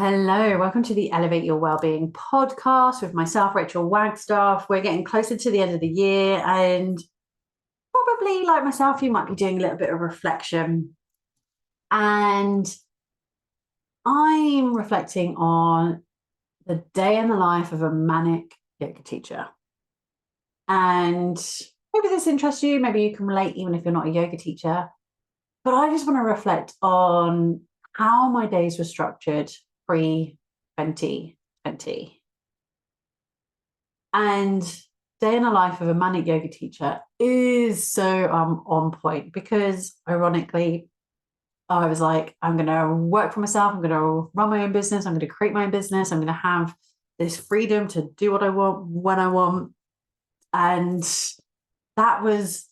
Hello, welcome to the Elevate Your Wellbeing podcast with myself, Rachael. We're getting closer to the end of the year, and probably like myself, you might be doing a little bit of reflection. And I'm reflecting on the day in the life of a manic yoga teacher. And maybe this interests you, maybe you can relate even if you're not a yoga teacher. But I just want to reflect on how my days were structured pre-2020. And day in the life of a manic yoga teacher is so on point because ironically, I was like, I'm going to work for myself. I'm going to run my own business. I'm going to create my own business. I'm going to have this freedom to do what I want when I want. And that was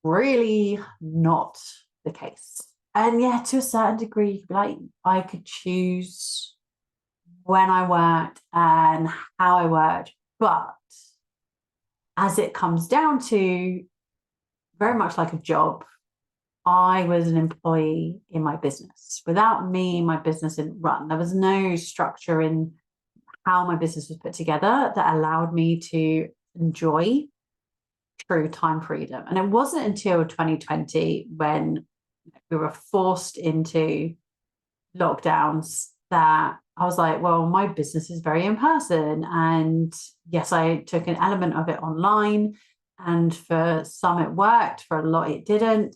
really not the case. And yeah, to a certain degree, like I could choose when I worked and how I worked. But as it comes down to very much like a job, I was an employee in my business. Without me, my business didn't run. There was no structure in how my business was put together that allowed me to enjoy true time freedom. And it wasn't until 2020 when we were forced into lockdowns that I was like, well, my business is very in person. And yes, I took an element of it online. And for some it worked, for a lot it didn't,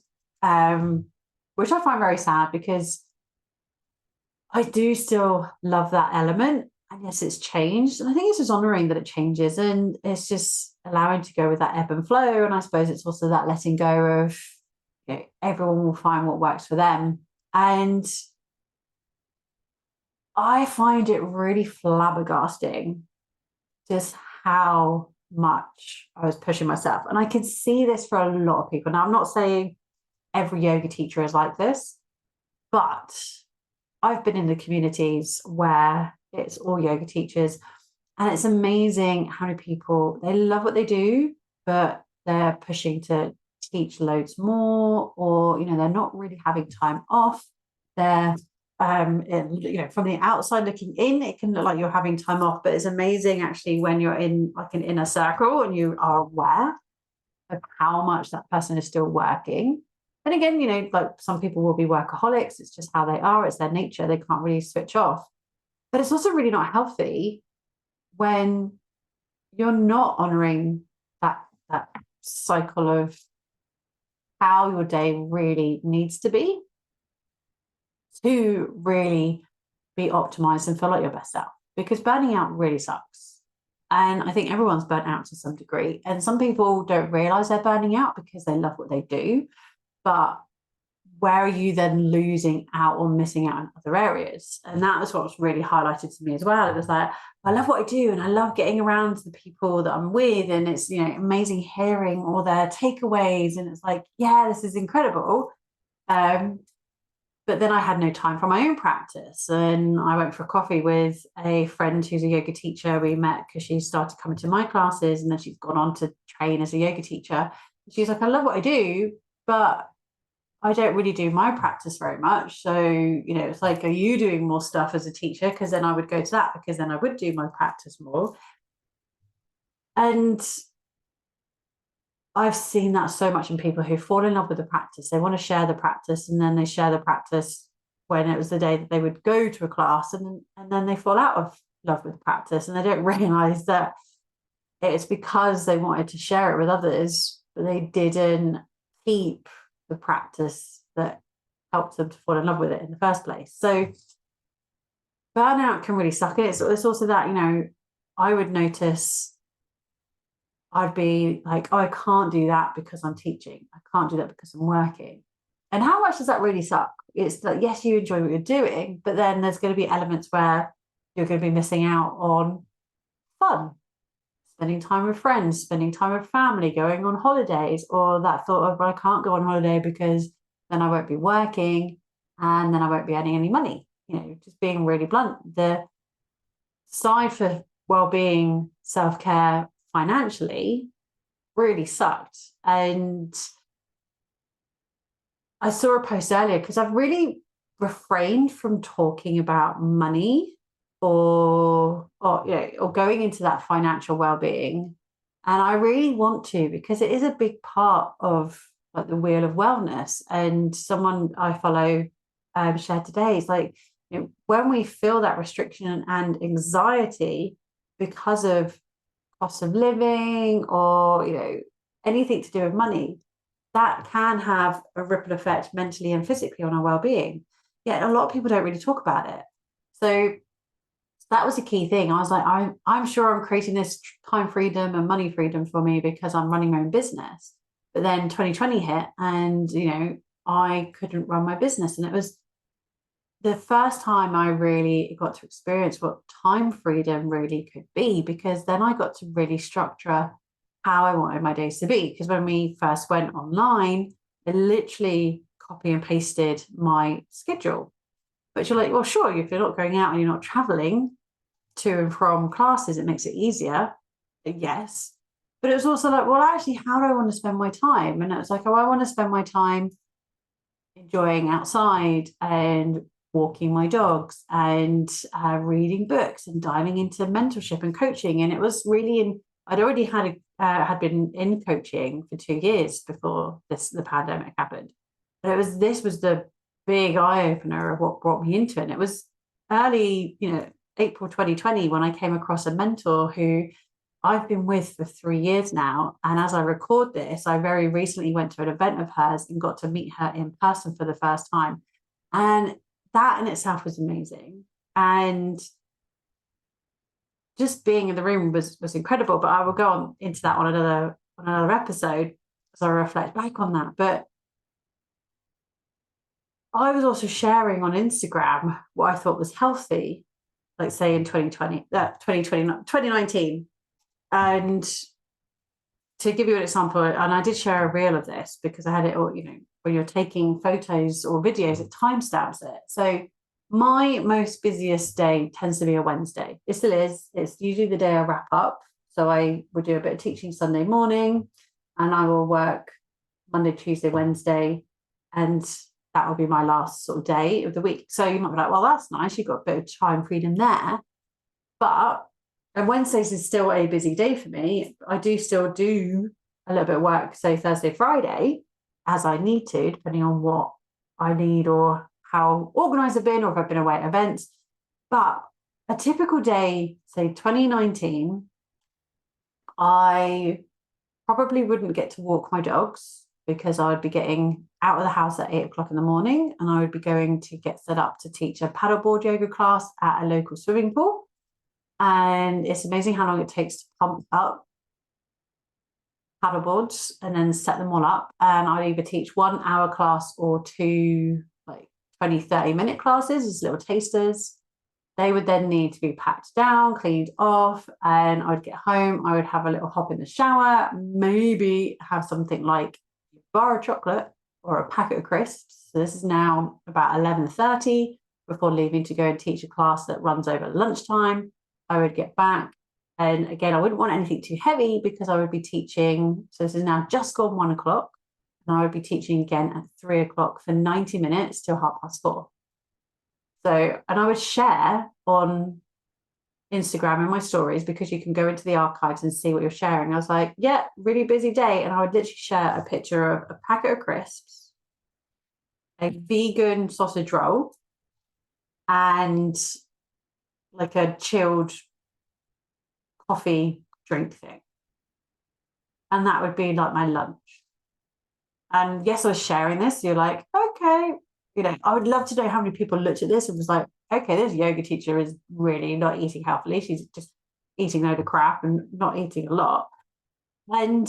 which I find very sad because I do still love that element. And yes, it's changed. And I think it's just honoring that it changes and it's just allowing to go with that ebb and flow. And I suppose it's also that letting go of, everyone will find what works for them. And I find it really flabbergasting just how much I was pushing myself. And I can see this for a lot of people. Now, I'm not saying every yoga teacher is like this, but I've been in the communities where it's all yoga teachers. And it's amazing how many people, they love what they do, but they're pushing to teach loads more, or, they're not really having time off. They're from the outside looking in, it can look like you're having time off, but it's amazing actually when you're in like an inner circle and you are aware of how much that person is still working. And again, like some people will be workaholics. It's just how they are. It's their nature. They can't really switch off. But it's also really not healthy when you're not honoring that cycle of how your day really needs to be to really be optimized and feel like your best self, because burning out really sucks. And I think everyone's burnt out to some degree. And some people don't realize they're burning out because they love what they do. But where are you then losing out or missing out in other areas? And that was what was really highlighted to me as well. It was like, I love what I do and I love getting around to the people that I'm with. And it's, amazing hearing all their takeaways. And it's like, yeah, this is incredible. But then I had no time for my own practice. And I went for a coffee with a friend who's a yoga teacher. We met because she started coming to my classes and then she's gone on to train as a yoga teacher. She's like, I love what I do, but I don't really do my practice very much. So, it's like, are you doing more stuff as a teacher? Because then I would go to that because then I would do my practice more. And I've seen that so much in people who fall in love with the practice. They want to share the practice and then they share the practice when it was the day that they would go to a class and then they fall out of love with the practice and they don't realize that it's because they wanted to share it with others, but they didn't keep the practice that helped them to fall in love with it in the first place. So burnout can really suck it. It's also that, I would notice I'd be like, oh, I can't do that because I'm teaching. I can't do that because I'm working. And how much does that really suck? It's like, yes, you enjoy what you're doing, but then there's going to be elements where you're going to be missing out on fun, spending time with friends, spending time with family, going on holidays, or that thought of, well, I can't go on holiday because then I won't be working and then I won't be earning any money. Just being really blunt, the side for well-being, self-care financially really sucked. And I saw a post earlier because I've really refrained from talking about money or going into that financial well-being. And I really want to, because it is a big part of like the wheel of wellness. And someone I follow shared today, it's like, when we feel that restriction and anxiety because of cost of living or anything to do with money, that can have a ripple effect mentally and physically on our well-being. Yet a lot of people don't really talk about it. So that was a key thing. I was like, I'm sure I'm creating this time freedom and money freedom for me because I'm running my own business. But then 2020 hit, and I couldn't run my business, and it was the first time I really got to experience what time freedom really could be, because then I got to really structure how I wanted my days to be. Because when we first went online, I literally copy and pasted my schedule. But you're like, well, sure, if you're not going out and you're not traveling to and from classes, it makes it easier. Yes. But it was also like, well, actually, how do I want to spend my time? And it was like, oh, I want to spend my time enjoying outside and walking my dogs and reading books and diving into mentorship and coaching. And it was really I'd already had been in coaching for 2 years before the pandemic happened. But this was the big eye opener of what brought me into it. And it was early, April 2020 when I came across a mentor who I've been with for 3 years now. And as I record this, I very recently went to an event of hers and got to meet her in person for the first time. And that in itself was amazing. And just being in the room was incredible. But I will go on into that on another episode as I reflect back on that. But I was also sharing on Instagram what I thought was healthy, like say in 2019. And to give you an example, and I did share a reel of this because I had it all, when you're taking photos or videos, it timestamps it. So my most busiest day tends to be a Wednesday. It still is. It's usually the day I wrap up. So I would do a bit of teaching Sunday morning, and I will work Monday, Tuesday, Wednesday, and that will be my last sort of day of the week. So you might be like, well, that's nice. You've got a bit of time freedom there. But and Wednesdays is still a busy day for me. I do still do a little bit of work, say Thursday, Friday, as I need to, depending on what I need or how organized I've been or if I've been away at events. But a typical day, say 2019, I probably wouldn't get to walk my dogs because I would be getting out of the house at 8 o'clock in the morning, and I would be going to get set up to teach a paddleboard yoga class at a local swimming pool. And it's amazing how long it takes to pump up paddleboards and then set them all up. And I'd either teach 1 hour class or 2 like 20-30 minute classes as little tasters. They would then need to be packed down, cleaned off, and I would get home. I would have a little hop in the shower, maybe have something like a bar of chocolate or a packet of crisps. So this is now about 11:30 before leaving to go and teach a class that runs over lunchtime. I would get back. And again, I wouldn't want anything too heavy because I would be teaching. So this is now just gone 1 o'clock. And I would be teaching again at 3 o'clock for 90 minutes till 4:30. So, and I would share on Instagram and my stories, because you can go into the archives and see what you're sharing. I was like, yeah, really busy day. And I would literally share a picture of a packet of crisps, a vegan sausage roll, and like a chilled coffee drink thing. And that would be like my lunch. And yes, I was sharing this. You're like, okay, I would love to know how many people looked at this and was like, okay, this yoga teacher is really not eating healthily. She's just eating a load of crap and not eating a lot. And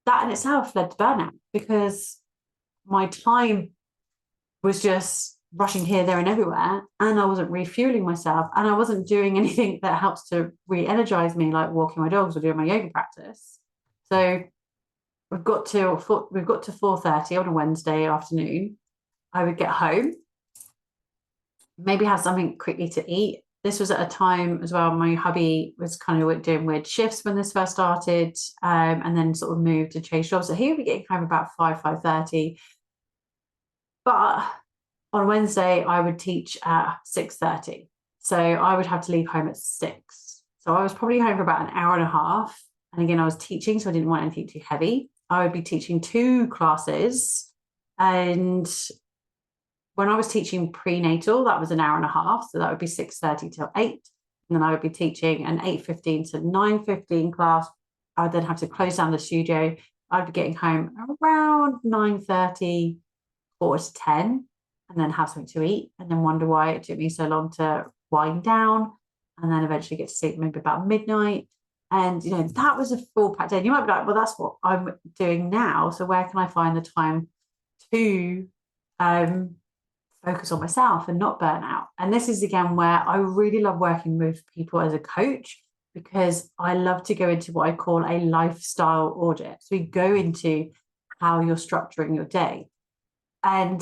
that in itself led to burnout because my time was just rushing here, there, and everywhere. And I wasn't refueling myself. And I wasn't doing anything that helps to re-energize me, like walking my dogs or doing my yoga practice. So we've got to 4:30 on a Wednesday afternoon. I would get home, maybe have something quickly to eat. This was at a time as well, my hubby was kind of doing weird shifts when this first started, and then sort of moved to change jobs. So he would be getting home about 5:30. But on Wednesday, I would teach at 6:30. So I would have to leave home at 6. So I was probably home for about an hour and a half. And again, I was teaching, so I didn't want anything too heavy. I would be teaching 2 classes. And when I was teaching prenatal, that was an hour and a half. So that would be 6:30 till 8. And then I would be teaching an 8:15 to 9:15 class. I would then have to close down the studio. I'd be getting home around 9:30, 9:45, and then have something to eat, and then wonder why it took me so long to wind down, and then eventually get to sleep maybe about midnight. And that was a full packed day. And you might be like, well, that's what I'm doing now. So where can I find the time to focus on myself and not burn out? And this is again where I really love working with people as a coach, because I love to go into what I call a lifestyle audit. So we go into how you're structuring your day. And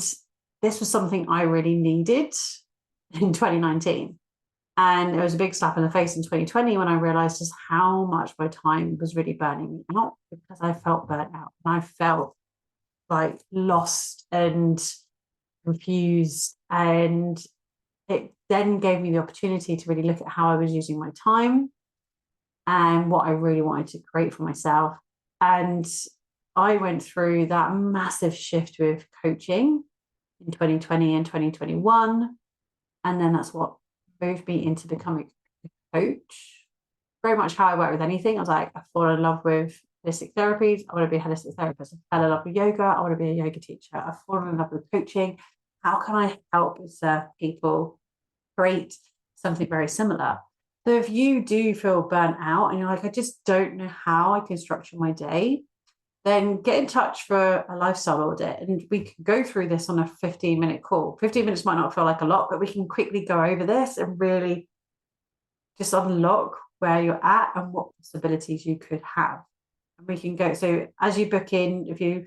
this was something I really needed in 2019. And it was a big slap in the face in 2020 when I realized just how much my time was really burning me out, because I felt burnt out and I felt like lost and confused. And it then gave me the opportunity to really look at how I was using my time and what I really wanted to create for myself. And I went through that massive shift with coaching in 2020 and 2021. And then that's what moved me into becoming a coach. Very much how I work with anything. I was like, I fall in love with holistic therapies. I want to be a holistic therapist. I fell in love with yoga. I want to be a yoga teacher. I've fallen in love with coaching. How can I help and serve people create something very similar? So if you do feel burnt out and you're like, I just don't know how I can structure my day, then get in touch for a lifestyle audit, and we can go through this on a 15-minute call. 15 minutes might not feel like a lot, but we can quickly go over this and really just unlock where you're at and what possibilities you could have. And we can go. So as you book in, if you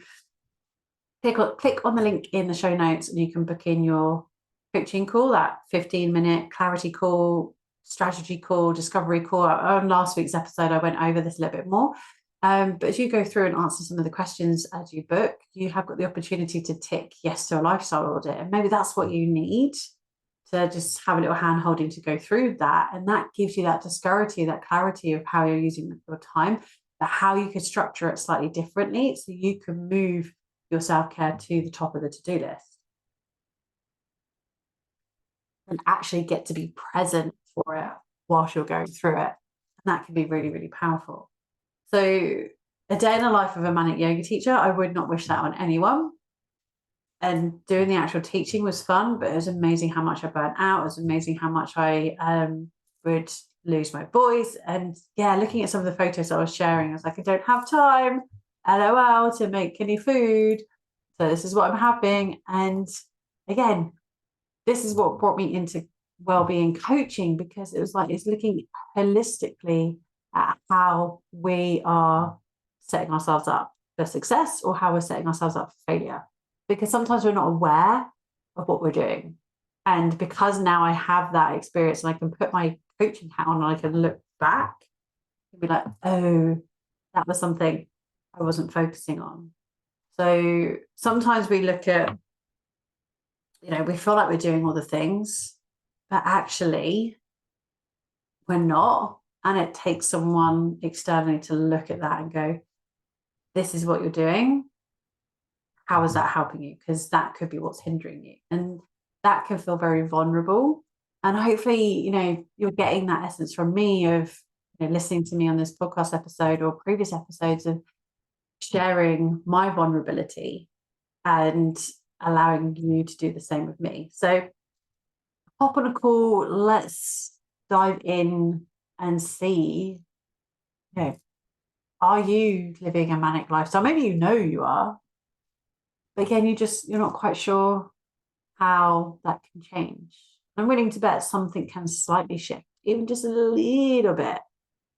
click on the link in the show notes, and you can book in your coaching call, that 15-minute clarity call, strategy call, discovery call. On last week's episode, I went over this a little bit more. But as you go through and answer some of the questions as you book, you have got the opportunity to tick yes to a lifestyle audit. And maybe that's what you need to just have a little hand holding to go through that. And that gives you that discovery, that clarity of how you're using your time, but how you could structure it slightly differently so you can move your self-care to the top of the to-do list and actually get to be present for it whilst you're going through it. And that can be really, really powerful. So a day in the life of a manic yoga teacher, I would not wish that on anyone. And doing the actual teaching was fun, but it was amazing how much I burnt out. It was amazing how much I would lose my voice. And yeah, looking at some of the photos I was sharing, I was like, I don't have time, LOL, to make any food. So this is what I'm having. And again, this is what brought me into wellbeing coaching, because it was like, it's looking holistically at how we are setting ourselves up for success or how we're setting ourselves up for failure. Because sometimes we're not aware of what we're doing. And because now I have that experience and I can put my coaching hat on and I can look back and be like, oh, that was something I wasn't focusing on. So sometimes we look at, we feel like we're doing all the things, but actually we're not. And it takes someone externally to look at that and go, this is what you're doing. How is that helping you? Because that could be what's hindering you. And that can feel very vulnerable. And hopefully, you're getting that essence from me of listening to me on this podcast episode or previous episodes of sharing my vulnerability and allowing you to do the same with me. So hop on a call. Let's dive in and see, are you living a manic lifestyle? Maybe you are. But again, you're not quite sure how that can change. I'm willing to bet something can slightly shift, even just a little bit.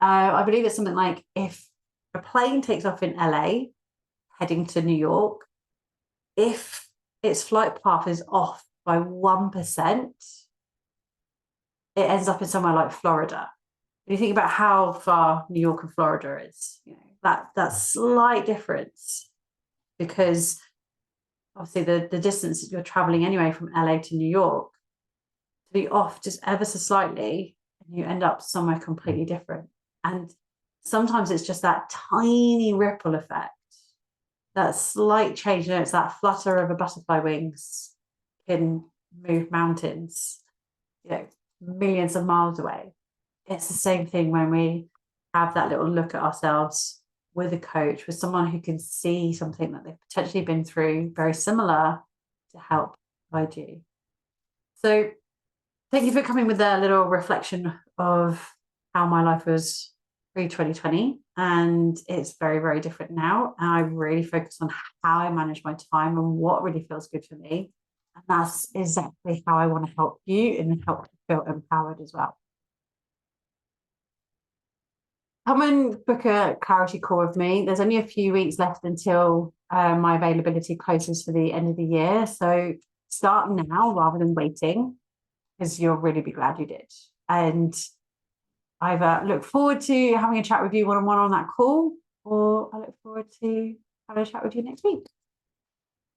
I believe it's something like if a plane takes off in LA, heading to New York, if its flight path is off by 1%, it ends up in somewhere like Florida. If you think about how far New York and Florida is, that slight difference, because obviously the distance that you're traveling anyway from LA to New York to be off just ever so slightly, and you end up somewhere completely different. And sometimes it's just that tiny ripple effect, that slight change. It's that flutter of a butterfly wings can move mountains, millions of miles away. It's the same thing when we have that little look at ourselves with a coach, with someone who can see something that they've potentially been through very similar to help guide you. So thank you for coming with a little reflection of how my life was pre-2020, and it's very, very different now. And I really focus on how I manage my time and what really feels good for me. And that's exactly how I want to help you and help you feel empowered as well. Come and book a clarity call with me. There's only a few weeks left until my availability closes for the end of the year. So start now rather than waiting, because you'll really be glad you did. And either look forward to having a chat with you one-on-one on that call, or I look forward to having a chat with you next week.